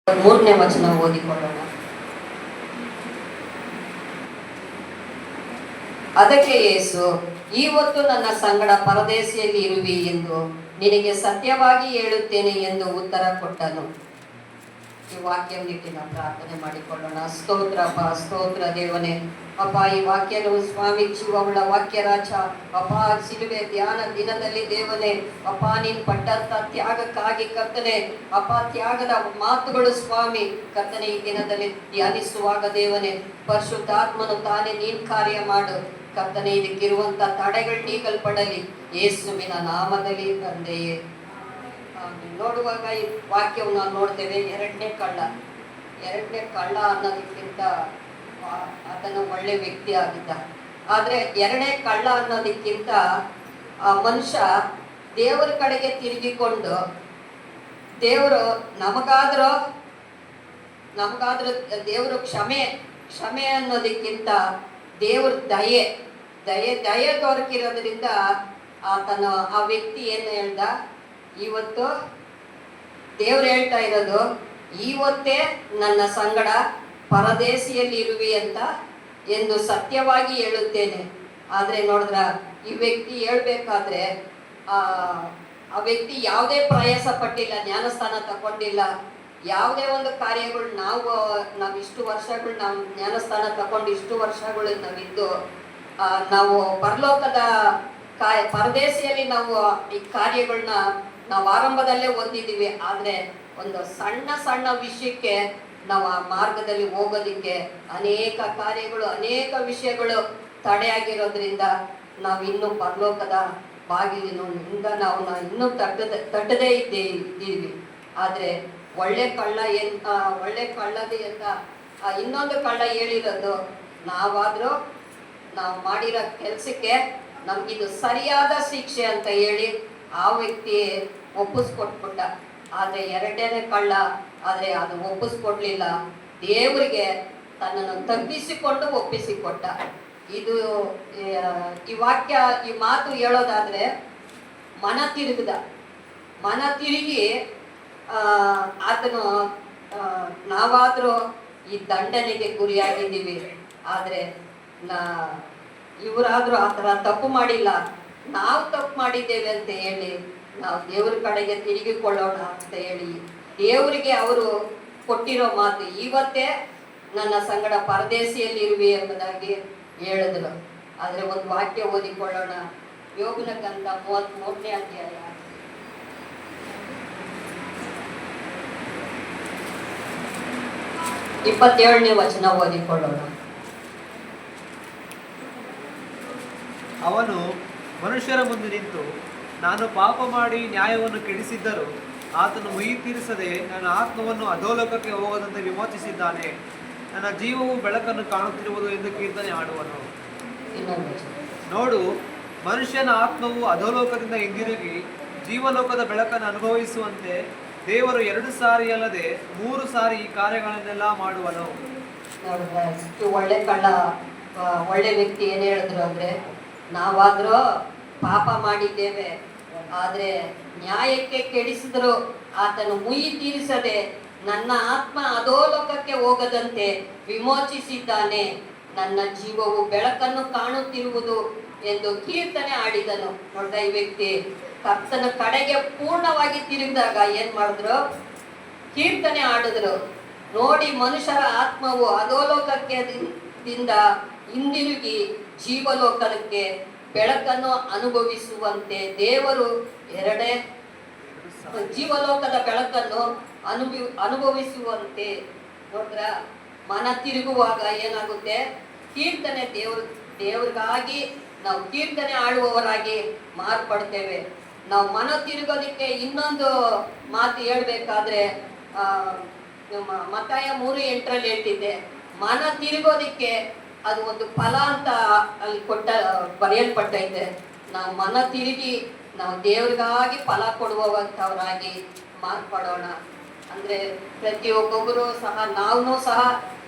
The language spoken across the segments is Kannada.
ಮೂರನೇ ವಚನ ಓದಿಕೊಳ್ಳೋಣ. ಅದಕ್ಕೆ ಯೇಸು, ಇವತ್ತು ನನ್ನ ಸಂಗಡ ಪರದೇಶಿಯಲ್ಲಿ ಇರುವಿ ಎಂದು ನಿನಗೆ ಸತ್ಯವಾಗಿ ಹೇಳುತ್ತೇನೆ ಎಂದು ಉತ್ತರ ಕೊಟ್ಟನು. ಈ ವಾಕ್ಯವಿಟ್ಟು ನಾವು ಪ್ರಾರ್ಥನೆ ಮಾಡಿಕೊಳ್ಳೋಣ. ಸ್ತೋತ್ರಪ್ಪ, ಸ್ತೋತ್ರ ದೇವನೇ. ಅಪ್ಪ, ಈ ವಾಕ್ಯನು ಸ್ವಾಮಿ ಜೀವವುಳ್ಳ ವಾಕ್ಯ ರಾಜ. ಅಪ್ಪ, ಸಿಲುಬೆ ಧ್ಯಾನ ದಿನದಲ್ಲಿ ದೇವನೇ, ಅಪ್ಪ ನೀನು ಪಟ್ಟಂತ ತ್ಯಾಗಕ್ಕಾಗಿ ಕರ್ತನೆ, ಅಪ್ಪ ತ್ಯಾಗದ ಮಾತುಗಳು ಸ್ವಾಮಿ ಕರ್ತನೆ ಈ ದಿನದಲ್ಲಿ ಧ್ಯಾನಿಸುವಾಗ ದೇವನೇ, ಪರಿಶುದ್ಧಾತ್ಮನು ತಾನೇ ನೀನ್ ಕಾರ್ಯ ಮಾಡು ಕರ್ತನೆ. ಇದಕ್ಕಿರುವಂತ ತಡೆಗಳು ನೀಗಲ್ಪಡಲಿ ಯೇಸುವಿನ ನಾಮದಲ್ಲಿ ತಂದೆಯೇ. ನೋಡುವಾಗ ಈ ವಾಕ್ಯವನ್ನು ನಾವು ನೋಡ್ತೇವೆ. ಎರಡನೇ ಕಳ್ಳ ಅನ್ನೋದಕ್ಕಿಂತ ಆತನು ಒಳ್ಳೆ ವ್ಯಕ್ತಿ ಆಗಿದ್ದ. ಆದ್ರೆ ಎರಡನೇ ಕಳ್ಳ ಅನ್ನೋದಕ್ಕಿಂತ ಆ ಮನುಷ್ಯ ದೇವರ ಕಡೆಗೆ ತಿರುಗಿಕೊಂಡು, ದೇವರು ನಮಗಾದ್ರೂ ದೇವರು ಕ್ಷಮೆ ಅನ್ನೋದಕ್ಕಿಂತ ದೇವ್ರ ದಯೆ ದೊರಕಿರೋದ್ರಿಂದ ಆತನು ಆ ವ್ಯಕ್ತಿ ಏನು ಹೇಳ್ದ, ಇವತ್ತು ದೇವ್ರು ಹೇಳ್ತಾ ಇರೋದು, ಇವತ್ತೇ ನನ್ನ ಸಂಗಡ ಪರದೇಶಿಯಲ್ಲಿ ಇರುವಿ ಅಂತ ಎಂದು ಸತ್ಯವಾಗಿ ಹೇಳುತ್ತೇನೆ. ಆದ್ರೆ ನೋಡಿದ್ರ ಈ ವ್ಯಕ್ತಿ ಹೇಳ್ಬೇಕಾದ್ರೆ ಆ ವ್ಯಕ್ತಿ ಯಾವುದೇ ಪ್ರಯಾಸ ಪಟ್ಟಿಲ್ಲ, ಜ್ಞಾನಸ್ಥಾನ ತಗೊಂಡಿಲ್ಲ, ಯಾವುದೇ ಒಂದು ಕಾರ್ಯಗಳು ನಾವು ಇಷ್ಟು ವರ್ಷಗಳು ನಾವು ಜ್ಞಾನಸ್ಥಾನ ತಗೊಂಡು ಇಷ್ಟು ವರ್ಷಗಳು ನಾವಿದ್ದು ನಾವು ಪರಲೋಕದ ಪರದೇಶಿಯಲ್ಲಿ ನಾವು ಈ ಕಾರ್ಯಗಳನ್ನ ನಾವು ಆರಂಭದಲ್ಲೇ ಹೊಂದಿದ್ದೀವಿ. ಆದ್ರೆ ಒಂದು ಸಣ್ಣ ವಿಷಯಕ್ಕೆ ನಾವು ಆ ಮಾರ್ಗದಲ್ಲಿ ಹೋಗೋದಿಕ್ಕೆ ಅನೇಕ ಕಾರ್ಯಗಳು, ಅನೇಕ ವಿಷಯಗಳು ತಡೆಯಾಗಿರೋದ್ರಿಂದ ನಾವು ಇನ್ನೂ ಪರಲೋಕದ ಬಾಗಿಲಿನಿಂದ ನಾವು ಇನ್ನೂ ತಟ್ಟದೇ ಇದ್ದೀವಿ. ಆದ್ರೆ ಒಳ್ಳೆ ಕಳ್ಳದಿ ಅಂತ ಇನ್ನೊಂದು ಕಳ್ಳ ಹೇಳಿರೋದು, ನಾವು ಮಾಡಿರೋ ಕೆಲ್ಸಕ್ಕೆ ನಮ್ಗಿದು ಸರಿಯಾದ ಶಿಕ್ಷೆ ಅಂತ ಹೇಳಿ ಆ ವ್ಯಕ್ತಿ ಒಪ್ಪಿಸ್ಕೊಟ್ಬಿಟ್ಟ. ಆದ್ರೆ ಎರಡನೇ ಕಳ್ಳ ಆದ್ರೆ ಅದು ಒಪ್ಪಿಸ್ಕೊಡ್ಲಿಲ್ಲ, ದೇವರಿಗೆ ತನ್ನನ್ನು ತಗ್ಗಿಸಿಕೊಂಡು ಒಪ್ಪಿಸಿಕೊಟ್ಟ. ಇದು ಈ ವಾಕ್ಯ, ಈ ಮಾತು ಹೇಳೋದಾದ್ರೆ ಮನ ತಿರುಗಿ ಆತನು ನಾವಾದ್ರೂ ಈ ದಂಡನೆಗೆ ಗುರಿಯಾಗಿದ್ದೀವಿ. ಆದ್ರೆ ಇವರಾದ್ರೂ ಆ ಥರ ತಪ್ಪು ಮಾಡಿಲ್ಲ, ನಾವು ತಪ್ಪು ಮಾಡಿದ್ದೇವೆ ಅಂತ ಹೇಳಿ ನಾವು ದೇವ್ರ ಕಡೆಗೆ ತಿರುಗಿಕೊಳ್ಳೋಣ ಅಂತ ಹೇಳಿ ದೇವರಿಗೆ ಅವರು ಕೊಟ್ಟಿರೋ ಮಾತು, ಇವತ್ತೇ ನನ್ನ ಸಂಗಡ ಪರದೇಶಿಯಲ್ಲಿ ಇರುವೆ ಎಂಬುದಾಗಿ ಹೇಳಿದ್ರು. ಆದ್ರೆ ಒಂದು ವಾಕ್ಯ ಓದಿಕೊಳ್ಳೋಣ. ಯೋಗನ ಗ್ರಂಥ 33ನೇ ಅಧ್ಯಾಯ 27ನೇ ವಚನ ಓದಿಕೊಳ್ಳೋಣ. ಅವನು ಮನುಷ್ಯರ ಮುಂದೆ ನಿಂತು, ನಾನು ಪಾಪ ಮಾಡಿ ನ್ಯಾಯವನ್ನು ಕೆಡಿಸಿದ್ದರೂ ಆತನು ಮುಯಿ ತೀರಿಸದೆ ನನ್ನ ಆತ್ಮವನ್ನು ಅಧೋಲೋಕಕ್ಕೆ ಹೋಗದಂತೆ ವಿಮೋಚಿಸಿದ್ದಾನೆ. ನನ್ನ ಜೀವವು ಬೆಳಕನ್ನು ಕಾಣುತ್ತಿರುವುದು ಎಂದು ಕೀರ್ತನೆ ಹಾಡುವನು. ನೋಡು, ಮನುಷ್ಯನ ಆತ್ಮವು ಅಧೋಲೋಕದಿಂದ ಹಿಂದಿರುಗಿ ಜೀವಲೋಕದ ಬೆಳಕನ್ನು ಅನುಭವಿಸುವಂತೆ ದೇವರು 2 ಸಾರಿ ಅಲ್ಲದೆ 3 ಸಾರಿ ಈ ಕಾರ್ಯಗಳನ್ನೆಲ್ಲ ಮಾಡುವನು. ಒಳ್ಳೆ ಕಳ್ಳ, ಒಳ್ಳೆ ವ್ಯಕ್ತಿ ಏನ್ ಹೇಳಿದ್ರು ಅಂದ್ರೆ, ನಾವಾದ್ರೂ ಪಾಪ ಮಾಡಿದ್ದೇವೆ, ಆದ್ರೆ ನ್ಯಾಯಕ್ಕೆ ಕೆಡಿಸಿದ್ರು ಆತನು ಮುಯಿ ತೀರಿಸದೆ ನನ್ನ ಆತ್ಮ ಅಧೋಲೋಕಕ್ಕೆ ಹೋಗದಂತೆ ವಿಮೋಚಿಸಿದ್ದಾನೆ. ನನ್ನ ಜೀವವು ಬೆಳಕನ್ನು ಕಾಣುತ್ತಿರುವುದು ಎಂದು ಕೀರ್ತನೆ ಆಡಿದನು. ನೋಡ್ದ, ಈ ವ್ಯಕ್ತಿ ಕರ್ತನ ಕಡೆಗೆ ಪೂರ್ಣವಾಗಿ ತಿರುಗಿದಾಗ ಏನ್ ಮಾಡಿದ್ರು, ಕೀರ್ತನೆ ಆಡಿದ್ರು. ನೋಡಿ, ಮನುಷ್ಯರ ಆತ್ಮವು ಅಧೋಲೋಕಕ್ಕೆ ಹಿಂದಿರುಗಿ ಜೀವಲೋಕಕ್ಕೆ ಬೆಳಕನ್ನು ಅನುಭವಿಸುವಂತೆ ದೇವರು ಜೀವಲೋಕದ ಬೆಳಕನ್ನು ಅನುಭವಿಸುವಂತೆ. ನೋಡ್ರ, ಮನ ತಿರುಗುವಾಗ ಏನಾಗುತ್ತೆ, ಕೀರ್ತನೆ ದೇವ್ರಿಗಾಗಿ ನಾವು ಕೀರ್ತನೆ ಆಡುವವರಾಗಿ ಮಾರ್ಪಡ್ತೇವೆ. ನಾವು ಮನ ತಿರುಗೋದಿಕ್ಕೆ ಇನ್ನೊಂದು ಮಾತು ಹೇಳ್ಬೇಕಾದ್ರೆ ಮತ್ತಾಯ 3:8 ಹೇಳ್ತಿದ್ದೆ, ಮನ ತಿರುಗೋದಿಕ್ಕೆ ಅದು ಒಂದು ಫಲ ಅಂತ ಅಲ್ಲಿ ಬರೆಯಲ್ಪಟ್ಟೈತೆ. ನಾವು ಮನ ತಿರುಗಿ ನಾವು ದೇವ್ರಿಗಾಗಿ ಫಲ ಕೊಡುವಂಥವರಾಗಿ ಮಾರ್ಪಡೋಣ. ಅಂದ್ರೆ ಪ್ರತಿಯೊಬ್ಬೊಬ್ಬರು ಸಹ, ನಾವು ಸಹ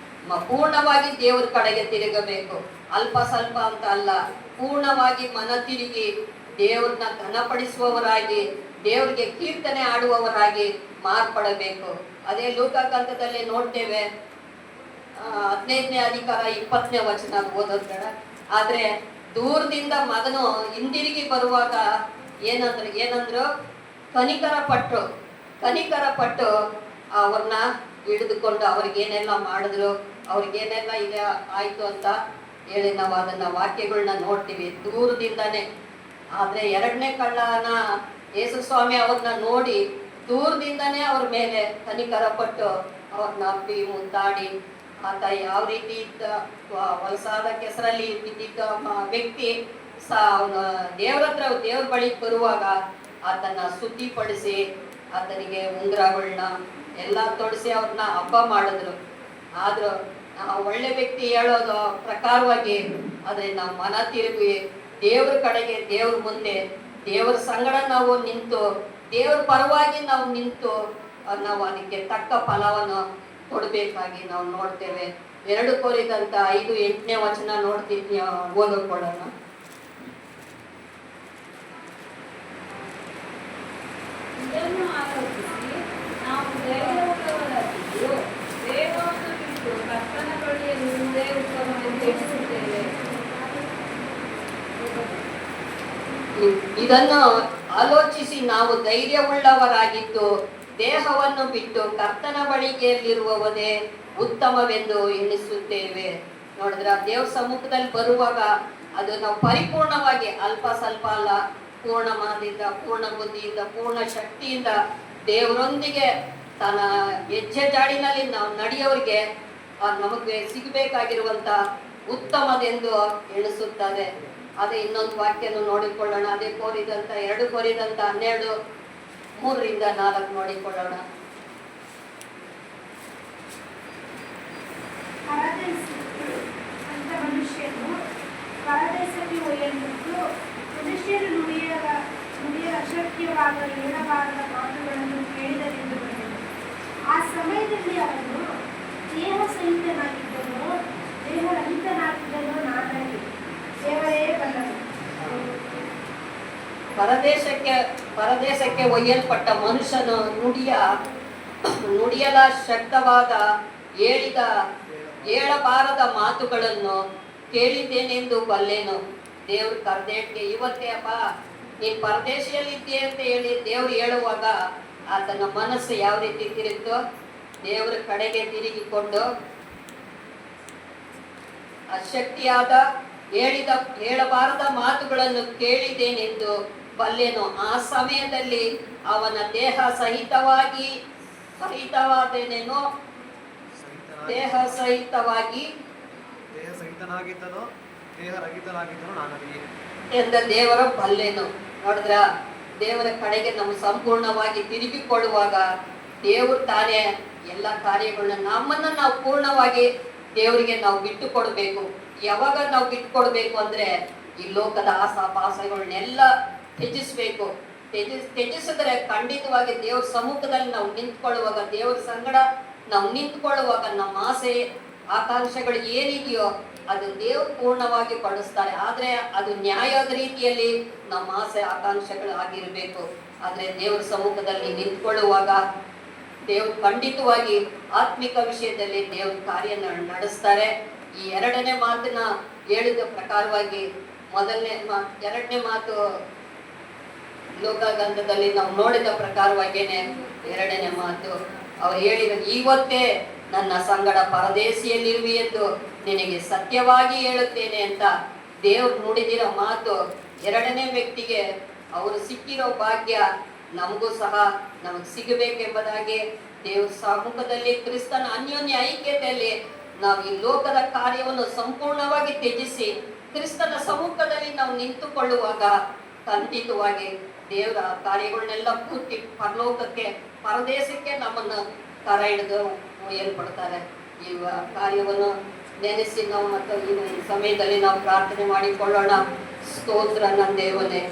ಪೂರ್ಣವಾಗಿ ದೇವ್ರ ಕಡೆಗೆ ತಿರುಗಬೇಕು. ಅಲ್ಪ ಸ್ವಲ್ಪ ಅಂತ ಅಲ್ಲ, ಪೂರ್ಣವಾಗಿ ಮನ ತಿರುಗಿ ದೇವ್ರನ್ನ ಘನಪಡಿಸುವವರಾಗಿ, ದೇವ್ರಿಗೆ ಕೀರ್ತನೆ ಆಡುವವರಾಗಿ ಮಾರ್ಪಡಬೇಕು. ಅದೇ ಲೂಕಾಕಾಂತದಲ್ಲಿ ನೋಡ್ತೇವೆ, 15ನೇ ಅಧಿಕಾರ 20ನೇ ವಚನ ಓದೋದ್ ಬೇಡ. ಆದ್ರೆ ದೂರದಿಂದ ಮಗನು ಹಿಂದಿರುಗಿ ಬರುವಾಗ ಏನಂದ್ರು ಕನಿಕರ ಪಟ್ಟು ಅವ್ರನ್ನ ಹಿಡಿದುಕೊಂಡು ಅವ್ರಿಗೇನೆಲ್ಲ ಮಾಡಿದ್ರು, ಅವ್ರಿಗೇನೆಲ್ಲ ಇದೆ ಆಯ್ತು ಅಂತ ಹೇಳಿ ನಾವು ಅದನ್ನ ವಾಕ್ಯಗಳನ್ನ ನೋಡ್ತೀವಿ ದೂರದಿಂದಾನೆ. ಆದ್ರೆ 2ನೇ ಕಳ್ಳನ ಯೇಸು ಸ್ವಾಮಿ ಅವ್ರನ್ನ ನೋಡಿ ದೂರದಿಂದಾನೇ ಅವ್ರ ಮೇಲೆ ಕನಿಕರ ಪಟ್ಟು ಅವ್ರನ್ನ ಅಪ್ಪಿ ಮುದ್ದಾಡಿ, ಆತ ಯಾವ ರೀತಿ ಇದ್ದ, ವಲಸಾದ ಕೆಸರಲ್ಲಿ ಬಿದ್ದಿದ್ದ ವ್ಯಕ್ತಿ ಅವನ ದೇವ್ರ ಬಳಿ ಬರುವಾಗ ಆತನ ಶುದ್ಧಿಪಡಿಸಿ ಆತನಿಗೆ ಉಂಗುರಗಳನ್ನ ಎಲ್ಲ ತೊಡಿಸಿ ಅವ್ರನ್ನ ಹಬ್ಬ ಮಾಡಿದ್ರು. ಆದ್ರೂ ಒಳ್ಳೆ ವ್ಯಕ್ತಿ ಹೇಳೋದು ಪ್ರಕಾರವಾಗಿ ಆದ್ರೆ ನಾವು ಮನ ತಿರುಗಿ ದೇವ್ರ ಕಡೆಗೆ, ದೇವ್ರ ಮುಂದೆ, ದೇವ್ರ ಸಂಗಡ ನಾವು ನಿಂತು, ದೇವ್ರ ಪರವಾಗಿ ನಾವು ನಿಂತು ನಾವು ಅದಕ್ಕೆ ತಕ್ಕ ಫಲವನ್ನು ಕೊಡಬೇಕಾಗಿ ನಾವು ನೋಡ್ತೇವೆ. 2 ಕೊರಿಂಥ 5:8ನೇ ವಚನ ನೋಡ್ತಿದ್ವಿ, ಓದಿಕೊಳ್ಳೋಣ. ಇದನ್ನು ಆಲೋಚಿಸಿ ನಾವು ಧೈರ್ಯವುಳ್ಳವರಾಗಿದ್ದು ದೇಹವನ್ನು ಬಿಟ್ಟು ಕರ್ತನ ಬಳಿಯಲ್ಲಿರುವುದೇ ಉತ್ತಮವೆಂದು ಎಣಿಸುತ್ತೇವೆ. ಇದನ್ನು ಆಲೋಚಿಸಿ ನಾವು ಧೈರ್ಯವುಳ್ಳವರಾಗಿದ್ದು ದೇಹವನ್ನು ಬಿಟ್ಟು ಕರ್ತನ ಬಳಿಗೆಯಲ್ಲಿರುವುದೇ ಉತ್ತಮವೆಂದು ಎಣಿಸುತ್ತೇವೆ. ನೋಡಿದ್ರ, ದೇವ್ರ ಸಮ್ಮುಖದಲ್ಲಿ ಬರುವಾಗ ಅದು ನಾವು ಪರಿಪೂರ್ಣವಾಗಿ, ಅಲ್ಪ ಸ್ವಲ್ಪ ಅಲ್ಲ, ಪೂರ್ಣ ಮಾದಿಂದ, ಪೂರ್ಣ ಬುದ್ಧಿಯಿಂದ, ಪೂರ್ಣ ಶಕ್ತಿಯಿಂದ ದೇವರೊಂದಿಗೆ ತನ್ನ ಹೆಜ್ಜೆ ಜಾಡಿನಲ್ಲಿ ನಾವು ನಡೆಯೋರಿಗೆ ನಮಗೆ ಸಿಗಬೇಕಾಗಿರುವಂತ ಉತ್ತಮದೆಂದು ಎಣಿಸುತ್ತದೆ. ಅದೇ ಇನ್ನೊಂದು ವಾಕ್ಯನು ನೋಡಿಕೊಳ್ಳೋಣ. ಅದೇ 2 ಕೊರಿಂಥ 12:3-4 ನೋಡಿಕೊಳ್ಳೋಣ. ಅಂತ ಮನುಷ್ಯನು ಪರದೇಶಕ್ಕೆ ಒಯ್ಯಲ್ಪಟ್ಟು ಮನುಷ್ಯರು ನುಡಿಯರ ಅಶಕ್ಯವಾದ ಹೇಳಬಾರದ ಮಾತುಗಳನ್ನು ಕೇಳಿದರೆಂದು ಬಂದನು. ಆ ಸಮಯದಲ್ಲಿ ಅವನು ದೇಹ ಸಹಿತನಾಗಿದ್ದನು, ದೇಹರಹಿತನಾಗಿದ್ದನು ನಾನಾಗಿ, ದೇವರೇ ಬಲ್ಲನು. ಪರದೇಶಕ್ಕೆ ಒಯ್ಯಲ್ಪಟ್ಟ ಮನುಷ್ಯನು ನುಡಿಯಲ ಶಕ್ತವಾದ ಹೇಳಬಾರದ ಮಾತುಗಳನ್ನು ಕೇಳಿದ್ದೇನೆಂದು ಬಲ್ಲೆನು. ದೇವ್ರ ಕರ್ದೇಟ್ಗೆ ಇವತ್ತೇ ಅಪ್ಪ ನೀನ್ ಪರದೇಶಿಯಲ್ಲಿದ್ದೆ ಅಂತ ಹೇಳಿ ದೇವ್ರು ಹೇಳುವಾಗ ಆತನ ಮನಸ್ಸು ಯಾವ ರೀತಿ ತಿರುಗಿತು, ದೇವ್ರ ಕಡೆಗೆ ತಿರುಗಿಕೊಂಡು ಅಶಕ್ತಿಯಾದ ಹೇಳಬಾರದ ಮಾತುಗಳನ್ನು ಕೇಳಿದ್ದೇನೆಂದು ಬಲ್ಲೆನು. ಆ ಸಮಯದಲ್ಲಿ ಅವನ ದೇಹ ಸಹಿತವಾದೇನೇನೋ ಎಂದ ದೇವರ ಬಲ್ಲೆನು. ನೋಡಿದ್ರ, ದೇವರ ಕಡೆಗೆ ನಾವು ಸಂಪೂರ್ಣವಾಗಿ ತಿರುಗಿಕೊಳ್ಳುವಾಗ ದೇವರು ತಾನೇ ಎಲ್ಲ ಕಾರ್ಯಗಳನ್ನ ನಮ್ಮನ್ನ ನಾವು ಪೂರ್ಣವಾಗಿ ದೇವರಿಗೆ ನಾವು ಬಿಟ್ಟು ಕೊಡ್ಬೇಕು. ಯಾವಾಗ ನಾವು ಬಿಟ್ಟು ಕೊಡ್ಬೇಕು ಅಂದ್ರೆ ಈ ಲೋಕದ ಆಸಾಪಾಸಗಳನ್ನೆಲ್ಲ ತ್ಯಜಿಸ್ಬೇಕು. ತ್ಯಜಿಸಿದ್ರೆ ಖಂಡಿತವಾಗಿ ದೇವ್ರ ಸಮ್ಮುಖದಲ್ಲಿ ನಾವು ನಿಂತ್ಕೊಳ್ಳುವಾಗ, ದೇವ್ರ ಸಂಗಡ ನಾವು ನಿಂತ್ಕೊಳ್ಳುವಾಗ ನಮ್ಮ ಆಸೆ ಆಕಾಂಕ್ಷೆಗಳು ಏನಿದೆಯೋ ಅದು ದೇವ್ರು ಪೂರ್ಣವಾಗಿ ಪಡಿಸ್ತಾರೆ. ಆದ್ರೆ ಅದು ನ್ಯಾಯದ ರೀತಿಯಲ್ಲಿ ನಮ್ಮ ಆಸೆ ಆಕಾಂಕ್ಷೆಗಳು ಆಗಿರ್ಬೇಕು. ಆದ್ರೆ ದೇವ್ರ ಸಮ್ಮುಖದಲ್ಲಿ ನಿಂತ್ಕೊಳ್ಳುವಾಗ ದೇವ್ರು ಖಂಡಿತವಾಗಿ ಆತ್ಮಿಕ ವಿಷಯದಲ್ಲಿ ದೇವ್ರ ಕಾರ್ಯ ನಡೆಸ್ತಾರೆ. ಈ 2ನೇ ಮಾತನ್ನ ಹೇಳಿದ ಪ್ರಕಾರವಾಗಿ, 2ನೇ ಮಾತು ಲೋಕಾಗಂಧದಲ್ಲಿ ನಾವು ನೋಡಿದ ಪ್ರಕಾರವಾಗಿಯೇ 2ನೇ ಮಾತು ಅವ್ರು ಹೇಳಿದ, ಇವತ್ತೇ ನನ್ನ ಸಂಗಡ ಪರದೇಶಿಯಲ್ಲಿರುವಿ ಎಂದು ನಿನಗೆ ಸತ್ಯವಾಗಿ ಹೇಳುತ್ತೇನೆ ಅಂತ ದೇವ್ರು ನುಡಿದಿರೋ ಮಾತು 2ನೇ ವ್ಯಕ್ತಿಗೆ ಅವರು ಸಿಕ್ಕಿರೋ ಭಾಗ್ಯ ನಮಗೂ ಸಹ ನಮಗೆ ಸಿಗಬೇಕೆಂಬುದಾಗಿ ದೇವ್ರ ಸಮ್ಮುಖದಲ್ಲಿ ಕ್ರಿಸ್ತನ ಅನ್ಯೋನ್ಯ ಐಕ್ಯತೆಯಲ್ಲಿ ನಾವು ಈ ಲೋಕದ ಕಾರ್ಯವನ್ನು ಸಂಪೂರ್ಣವಾಗಿ ತ್ಯಜಿಸಿ ಕ್ರಿಸ್ತನ ಸಮ್ಮುಖದಲ್ಲಿ ನಾವು ನಿಂತುಕೊಳ್ಳುವಾಗ ಖಂಡಿತವಾಗಿ ದೇವರ ಕಾರ್ಯಗಳನ್ನೆಲ್ಲ ಪೂರ್ತಿ ಪರಲೋಕಕ್ಕೆ, ಪರದೇಶಕ್ಕೆ ನಮ್ಮನ್ನು ಕರ ಹಿಡಿದು ಒಯ್ಯಲ್ಪಡ್ತಾರೆ. ಈ ಕಾರ್ಯವನ್ನು ನೆನೆಸಿ ನಾವು ಮತ್ತು ಈ ಸಮಯದಲ್ಲಿ ನಾವು ಪ್ರಾರ್ಥನೆ ಮಾಡಿಕೊಳ್ಳೋಣ. ಸ್ತೋತ್ರ ನನ್ನ ದೇವನೇ.